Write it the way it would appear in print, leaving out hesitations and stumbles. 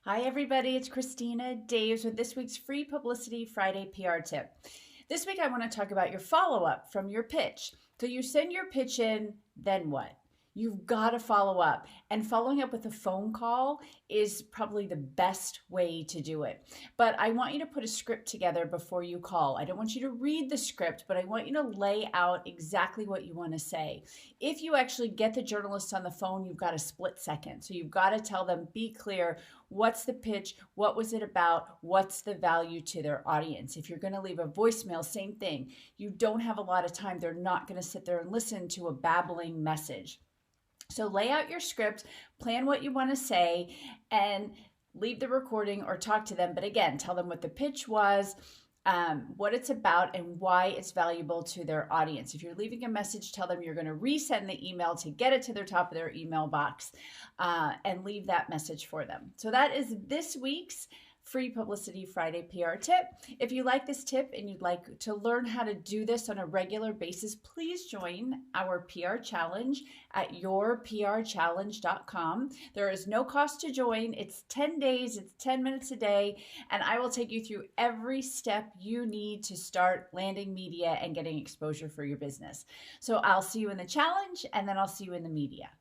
Hi, everybody. It's Christina Daves with this week's Free Publicity Friday PR tip. This week, I want to talk about your follow up from your pitch. So, you send your pitch in, then what? You've got to follow up. And following up with a phone call is probably the best way to do it. But I want you to put a script together before you call. I don't want you to read the script, but I want you to lay out exactly what you want to say. If you actually get the journalist on the phone, you've got a split second. So you've got to tell them, be clear, what's the pitch? What was it about? What's the value to their audience? If you're going to leave a voicemail, same thing. You don't have a lot of time. They're not going to sit there and listen to a babbling message. So lay out your script, plan what you want to say, and leave the recording or talk to them. But again, tell them what the pitch was, what it's about, and why it's valuable to their audience. If you're leaving a message, tell them you're going to resend the email to get it to their top of their email box and leave that message for them. So that is this week's Free Publicity Friday PR tip. If you like this tip and you'd like to learn how to do this on a regular basis, please join our PR challenge at yourprchallenge.com. There is no cost to join. It's 10 days, it's 10 minutes a day, and I will take you through every step you need to start landing media and getting exposure for your business. So I'll see you in the challenge, and then I'll see you in the media.